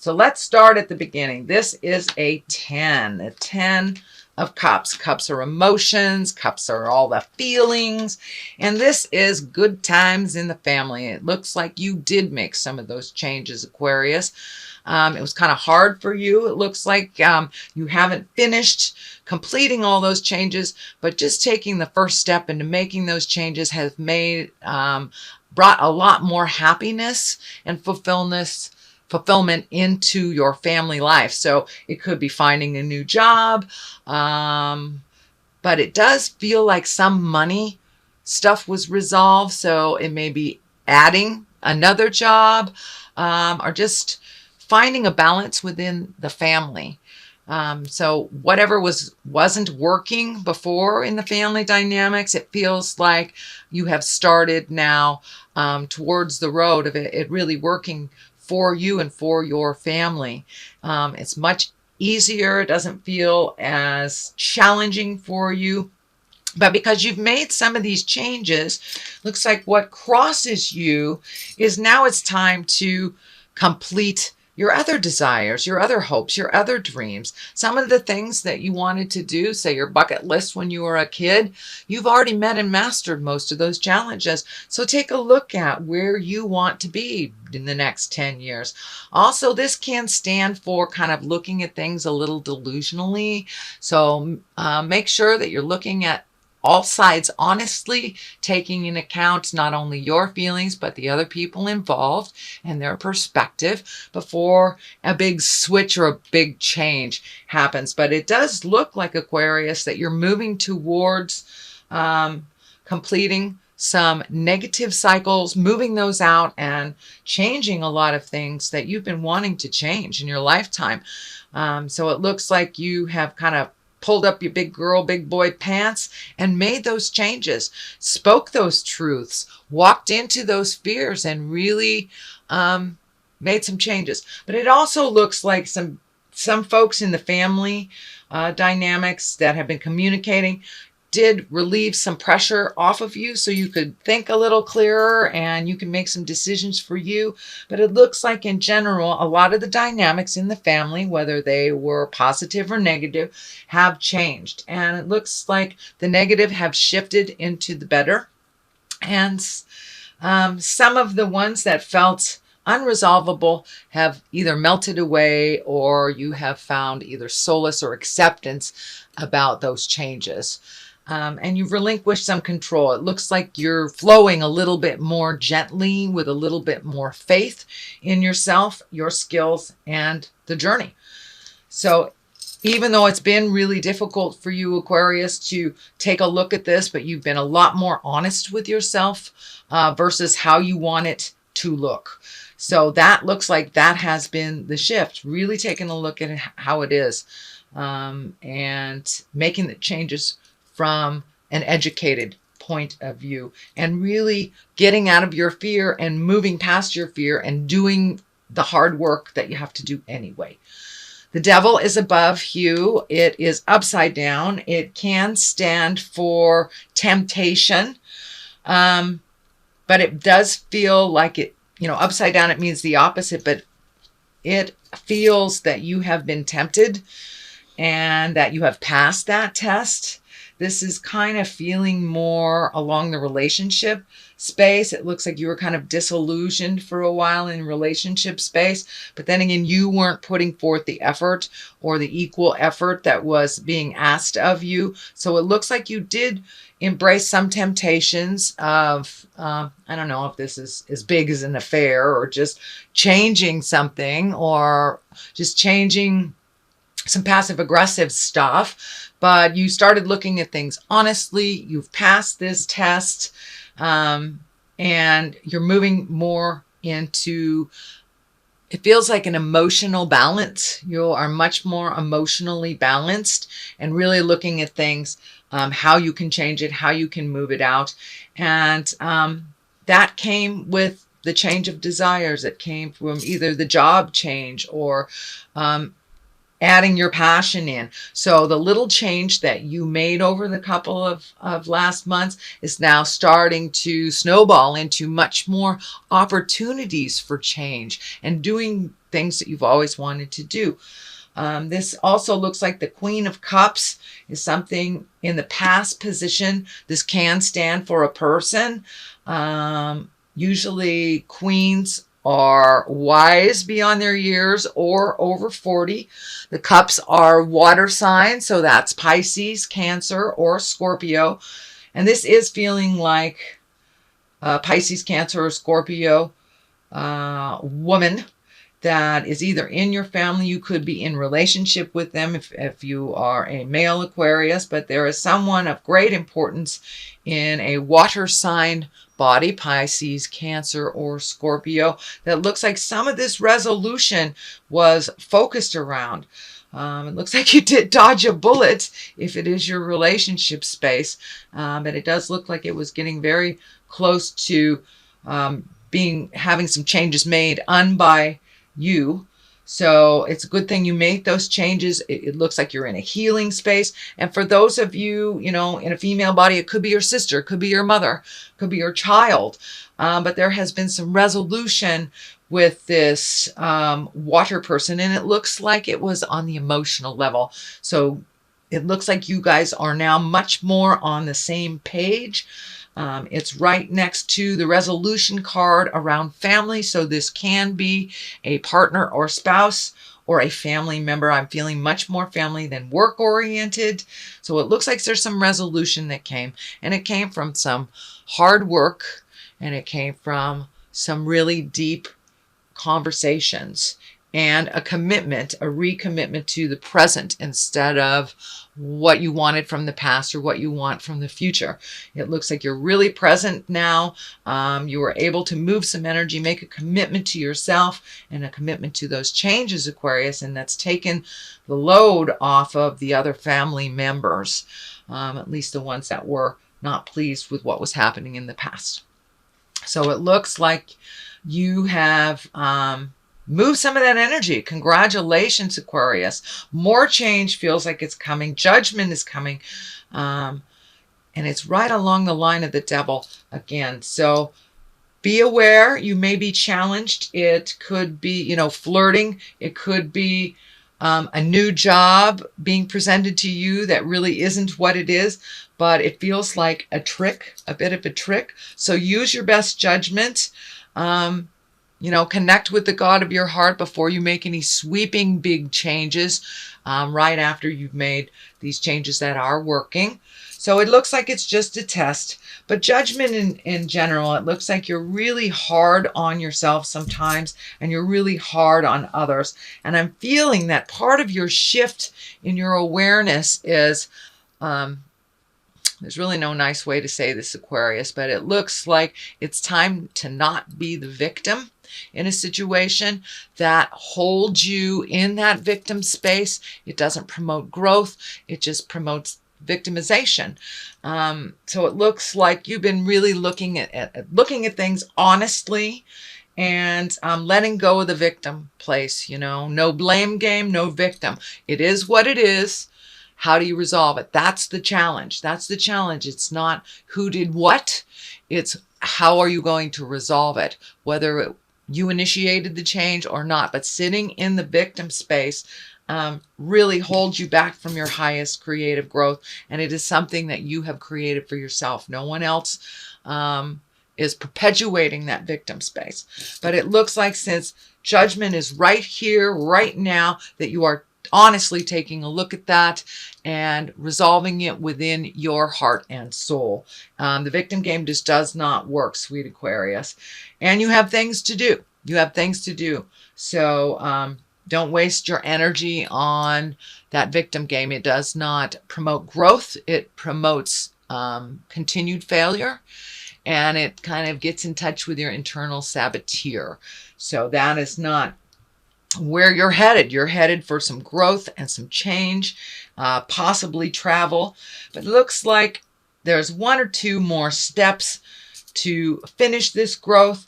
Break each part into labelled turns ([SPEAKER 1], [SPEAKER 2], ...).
[SPEAKER 1] So let's start at the beginning. This is a 10. A 10 of cups. Cups are emotions. Cups are all the feelings. And this is good times in the family. It looks like you did make some of those changes, Aquarius. It was kind of hard for you. It looks like you haven't finished completing all those changes, but just taking the first step into making those changes has brought a lot more happiness and fulfillment into your family life. So it could be finding a new job, but it does feel like some money stuff was resolved. So it may be adding another job, or just finding a balance within the family. So whatever wasn't working before in the family dynamics, it feels like you have started now towards the road of it really working for you and for your family. It's much easier. It doesn't feel as challenging for you. But because you've made some of these changes, looks like what crosses you is now it's time to complete your other desires, your other hopes, your other dreams. Some of the things that you wanted to do, say your bucket list when you were a kid, you've already met and mastered most of those challenges. So take a look at where you want to be in the next 10 years. Also, this can stand for kind of looking at things a little delusionally. So make sure that you're looking at all sides honestly, taking into account not only your feelings, but the other people involved and their perspective before a big switch or a big change happens. But it does look like, Aquarius, that you're moving towards completing some negative cycles, moving those out and changing a lot of things that you've been wanting to change in your lifetime. So it looks like you have kind of pulled up your big girl, big boy pants and made those changes, spoke those truths, walked into those fears and really made some changes. But it also looks like some folks in the family dynamics that have been communicating did relieve some pressure off of you so you could think a little clearer and you can make some decisions for you. But it looks like in general, a lot of the dynamics in the family, whether they were positive or negative, have changed. And it looks like the negative have shifted into the better. And some of the ones that felt unresolvable have either melted away or you have found either solace or acceptance about those changes. And you've relinquished some control. It looks like you're flowing a little bit more gently with a little bit more faith in yourself, your skills, and the journey. So even though it's been really difficult for you, Aquarius, to take a look at this, but you've been a lot more honest with yourself versus how you want it to look. So that looks like that has been the shift, really taking a look at how it is and making the changes from an educated point of view and really getting out of your fear and moving past your fear and doing the hard work that you have to do anyway. The devil is above you. It is upside down. It can stand for temptation, but it does feel like it, upside down, it means the opposite, but it feels that you have been tempted and that you have passed that test. This is kind of feeling more along the relationship space. It looks like you were kind of disillusioned for a while in relationship space, but then again, you weren't putting forth the effort or the equal effort that was being asked of you. So it looks like you did embrace some temptations of, I don't know if this is as big as an affair or just changing something or just changing some passive aggressive stuff, but you started looking at things honestly. You've passed this test, and you're moving more into, it feels like an emotional balance. You are much more emotionally balanced and really looking at things, how you can change it, how you can move it out. And that came with the change of desires. It came from either the job change or adding your passion in. So the little change that you made over the couple of last months is now starting to snowball into much more opportunities for change and doing things that you've always wanted to do. This also looks like the Queen of Cups is something in the past position. This can stand for a person. Usually queens are wise beyond their years or over 40. The cups are water signs, so that's Pisces, Cancer, or Scorpio. And this is feeling like a Pisces, Cancer, or Scorpio woman that is either in your family. You could be in relationship with them if you are a male Aquarius, but there is someone of great importance in a water sign body, Pisces, Cancer, or Scorpio, that looks like some of this resolution was focused around. It looks like you did dodge a bullet if it is your relationship space, but it does look like it was getting very close to having some changes made by you. So it's a good thing you made those changes. It looks like you're in a healing space. And for those of you, in a female body, it could be your sister, it could be your mother, it could be your child. But there has been some resolution with this water person, and it looks like it was on the emotional level. So it looks like you guys are now much more on the same page. It's right next to the resolution card around family. So this can be a partner or spouse or a family member. I'm feeling much more family than work oriented. So it looks like there's some resolution that came, and it came from some hard work, and it came from some really deep conversations and a commitment, a recommitment to the present instead of what you wanted from the past or what you want from the future. It looks like you're really present now. You were able to move some energy, make a commitment to yourself and a commitment to those changes, Aquarius, and that's taken the load off of the other family members, at least the ones that were not pleased with what was happening in the past. So it looks like you have move some of that energy. Congratulations, Aquarius. More change feels like it's coming. Judgment is coming. And it's right along the line of the devil again. So be aware. You may be challenged. It could be, flirting. It could be a new job being presented to you that really isn't what it is. But it feels like a trick, a bit of a trick. So use your best judgment. Connect with the God of your heart before you make any sweeping big changes, right after you've made these changes that are working. So it looks like it's just a test. But judgment in general, it looks like you're really hard on yourself sometimes, and you're really hard on others. And I'm feeling that part of your shift in your awareness is, there's really no nice way to say this, Aquarius, but it looks like it's time to not be the victim in a situation that holds you in that victim space. It doesn't promote growth. It just promotes victimization. So it looks like you've been really looking at things honestly and letting go of the victim place. No blame game, no victim. It is what it is. How do you resolve it? That's the challenge. That's the challenge. It's not who did what. It's how are you going to resolve it, whether you initiated the change or not. But sitting in the victim space really holds you back from your highest creative growth. And it is something that you have created for yourself. No one else is perpetuating that victim space. But it looks like since judgment is right here, right now, that you are honestly taking a look at that and resolving it within your heart and soul. The victim game just does not work, sweet Aquarius. And you have things to do. You have things to do. So don't waste your energy on that victim game. It does not promote growth. It promotes continued failure. And it kind of gets in touch with your internal saboteur. So that is not where you're headed. You're headed for some growth and some change, possibly travel. But it looks like there's one or two more steps to finish this growth.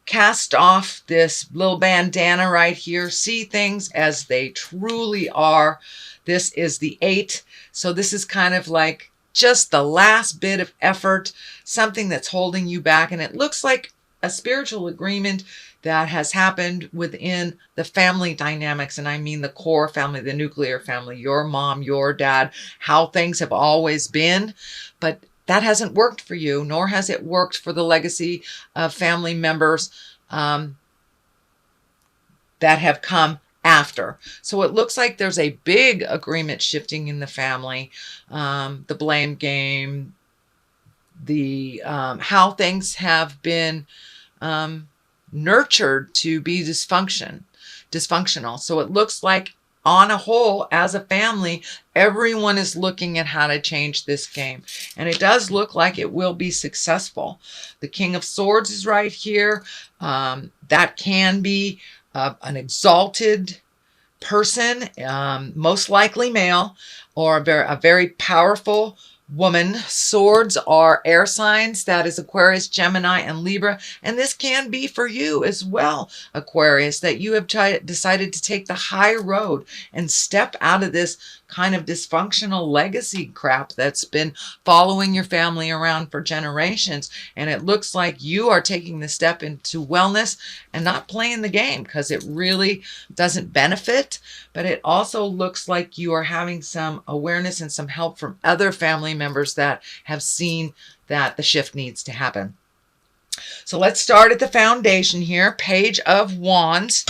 [SPEAKER 1] cast off this little bandana right here. See things as they truly are. This is the 8. So this is kind of like just the last bit of effort, something that's holding you back. And it looks like a spiritual agreement that has happened within the family dynamics. And I mean the core family, the nuclear family, your mom, your dad, how things have always been. But that hasn't worked for you, nor has it worked for the legacy of family members that have come after. So it looks like there's a big agreement shifting in the family, the blame game, the how things have been nurtured to be dysfunctional. So it looks like on a whole, as a family, everyone is looking at how to change this game. And it does look like it will be successful. The King of Swords is right here. That can be an exalted person, most likely male, or a very powerful woman. Swords are air signs. That is Aquarius, Gemini, and Libra. And this can be for you as well, Aquarius, that you have decided to take the high road and step out of this kind of dysfunctional legacy crap that's been following your family around for generations. And it looks like you are taking the step into wellness and not playing the game, because it really doesn't benefit. But it also looks like you are having some awareness and some help from other family members that have seen that the shift needs to happen. So let's start at the foundation here. Page of Wands.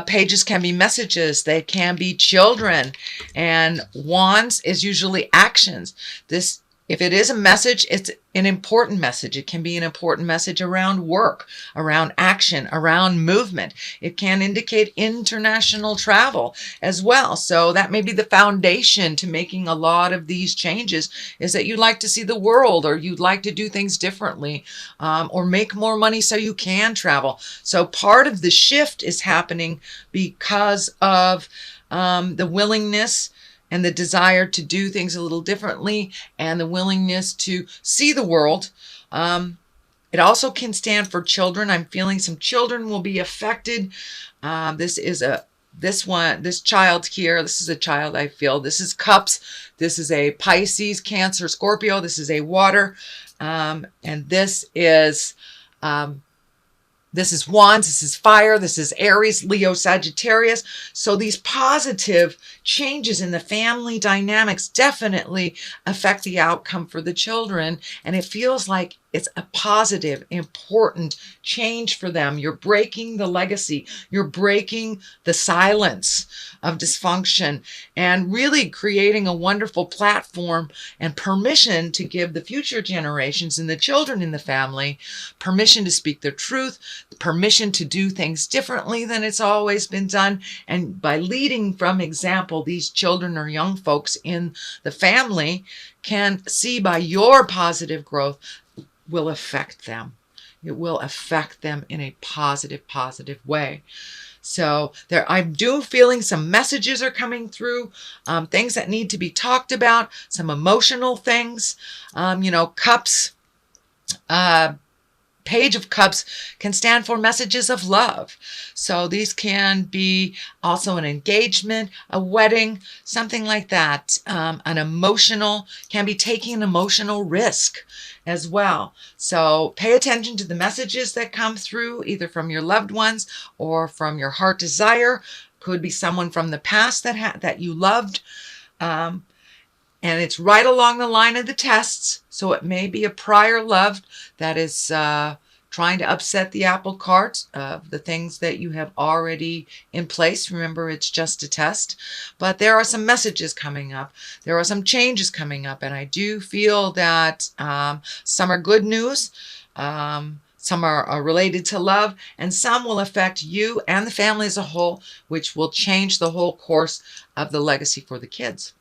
[SPEAKER 1] Pages can be messages. They can be children. And Wands is usually actions. This, if it is a message, it's an important message. It can be an important message around work, around action, around movement. It can indicate international travel as well. So that may be the foundation to making a lot of these changes, is that you'd like to see the world, or you'd like to do things differently, or make more money so you can travel. So part of the shift is happening because of the willingness and the desire to do things a little differently, and the willingness to see the world. It also can stand for children. I'm feeling some children will be affected. This child here, this is a child I feel. This is Cups. This is a Pisces, Cancer, Scorpio. This is a water. And this is Wands, this is fire, this is Aries, Leo, Sagittarius. So these positive changes in the family dynamics definitely affect the outcome for the children. And it feels like it's a positive, important change for them. You're breaking the legacy. You're breaking the silence of dysfunction, and really creating a wonderful platform and permission to give the future generations and the children in the family permission to speak their truth, permission to do things differently than it's always been done. And by leading from example, these children or young folks in the family can see by your positive growth will affect them. It will affect them in a positive way. So I'm feeling some messages are coming through, things that need to be talked about, some emotional things. Cups, Page of Cups can stand for messages of love. So these can be also an engagement, a wedding, something like that. Can be taking an emotional risk as well. So pay attention to the messages that come through, either from your loved ones or from your heart desire. Could be someone from the past that you loved. And it's right along the line of the tests. So it may be a prior love that is trying to upset the apple cart of the things that you have already in place. Remember, it's just a test. But there are some messages coming up. There are some changes coming up. And I do feel that some are good news. Some are related to love, and some will affect you and the family as a whole, which will change the whole course of the legacy for the kids.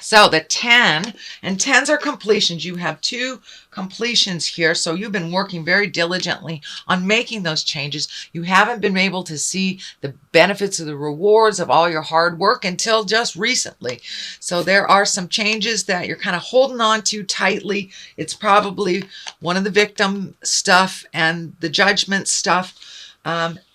[SPEAKER 1] So the 10, and 10s are completions. You have 2 completions here. So you've been working very diligently on making those changes. You haven't been able to see the benefits of the rewards of all your hard work until just recently. So there are some changes that you're kind of holding on to tightly. It's probably one of the victim stuff and the judgment stuff.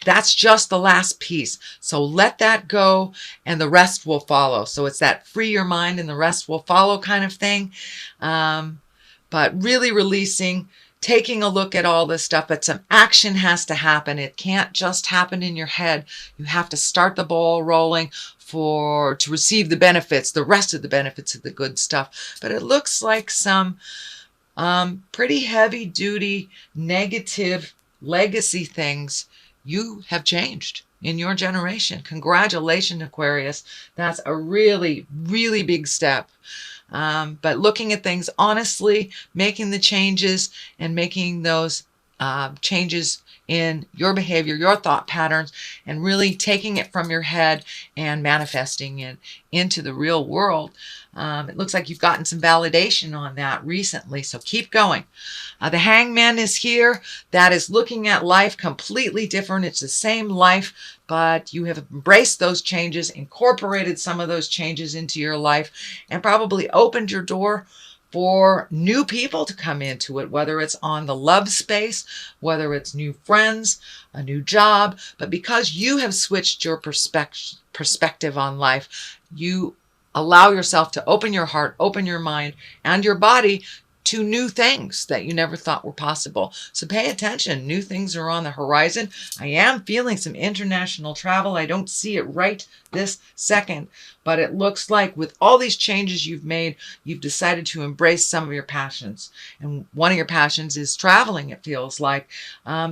[SPEAKER 1] That's just the last piece. So let that go and the rest will follow. So it's that free your mind and the rest will follow kind of thing. But really releasing, taking a look at all this stuff, but some action has to happen. It can't just happen in your head. You have to start the ball rolling to receive the benefits, the rest of the benefits of the good stuff. But it looks like some pretty heavy duty negative legacy things you have changed in your generation. Congratulations, Aquarius. That's a really, really big step. But looking at things honestly, making the changes and making those changes in your behavior, your thought patterns, and really taking it from your head and manifesting it into the real world. It looks like you've gotten some validation on that recently, so keep going. The Hangman is here. That is looking at life completely different. It's the same life, but you have embraced those changes, incorporated some of those changes into your life, and probably opened your door for new people to come into it, whether it's on the love space, whether it's new friends, a new job. But because you have switched your perspective on life, you allow yourself to open your heart, open your mind, and your body to new things that you never thought were possible. So pay attention. New things are on the horizon. I am feeling some international travel. I don't see it right this second, but it looks like with all these changes you've made, you've decided to embrace some of your passions. And one of your passions is traveling, it feels like.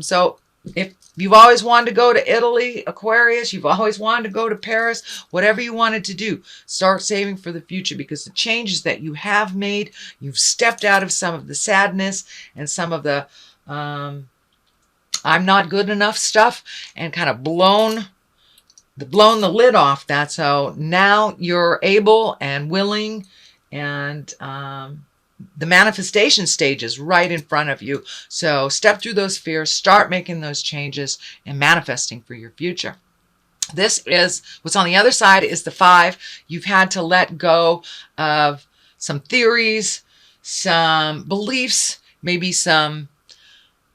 [SPEAKER 1] So if you've always wanted to go to Italy, Aquarius, you've always wanted to go to Paris, whatever you wanted to do, start saving for the future, because the changes that you have made, you've stepped out of some of the sadness and some of the I'm not good enough stuff and kind of blown the lid off that. So now you're able and willing, and the manifestation stage is right in front of you. So step through those fears, start making those changes and manifesting for your future. This is what's on the other side is the 5. You've had to let go of some theories, some beliefs, maybe some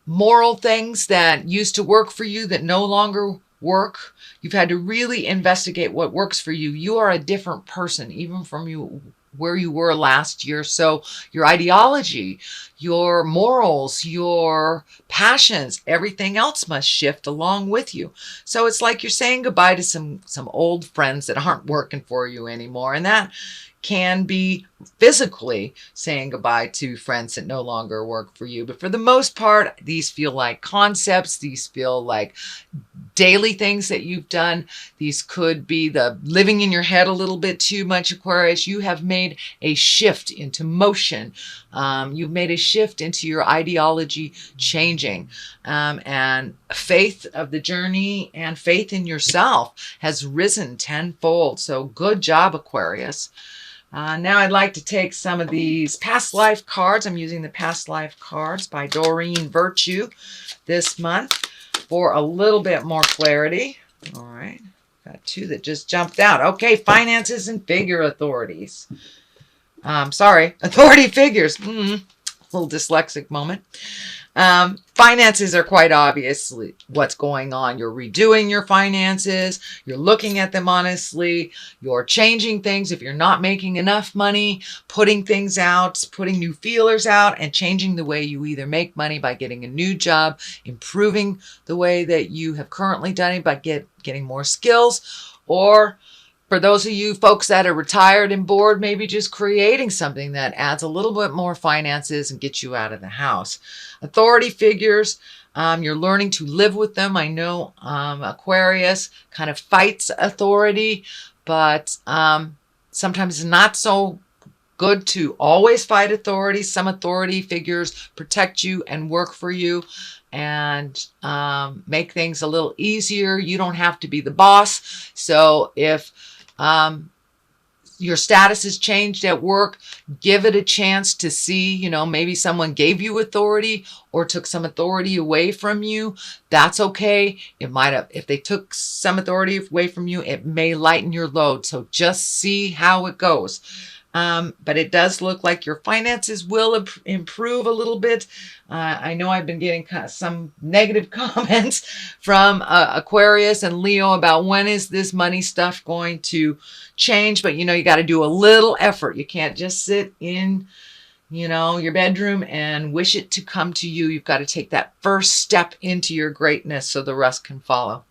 [SPEAKER 1] moral things that used to work for you that no longer work. You've had to really investigate what works for you. You are a different person, even from where you were last year. So your ideology, your morals, your passions, everything else must shift along with you. So it's like you're saying goodbye to some old friends that aren't working for you anymore. And that can be physically saying goodbye to friends that no longer work for you. But for the most part, these feel like concepts. These feel like daily things that you've done. These could be the living in your head a little bit too much, Aquarius. You have made a shift into motion. You've made a shift into your ideology changing. And faith of the journey and faith in yourself has risen tenfold. So good job, Aquarius. Now I'd like to take some of these past life cards. I'm using the past life cards by Doreen Virtue this month for a little bit more clarity. All right. Got 2 that just jumped out. Okay. Finances and figure authorities. Authority figures. Little dyslexic moment. Finances are quite obviously what's going on. You're redoing your finances. You're looking at them honestly. You're changing things if you're not making enough money, putting things out, putting new feelers out, and changing the way you either make money by getting a new job, improving the way that you have currently done it by getting more skills, or for those of you folks that are retired and bored, maybe just creating something that adds a little bit more finances and gets you out of the house. Authority figures, you're learning to live with them. I know Aquarius kind of fights authority, but sometimes it's not so good to always fight authority. Some authority figures protect you and work for you and make things a little easier. You don't have to be the boss. So if your status has changed at work, give it a chance to see, maybe someone gave you authority or took some authority away from you. That's okay. It might have, if they took some authority away from you, it may lighten your load. So just see how it goes. But it does look like your finances will improve a little bit. I know I've been getting some negative comments from Aquarius and Leo about when is this money stuff going to change. But, you got to do a little effort. You can't just sit in, your bedroom and wish it to come to you. You've got to take that first step into your greatness so the rest can follow.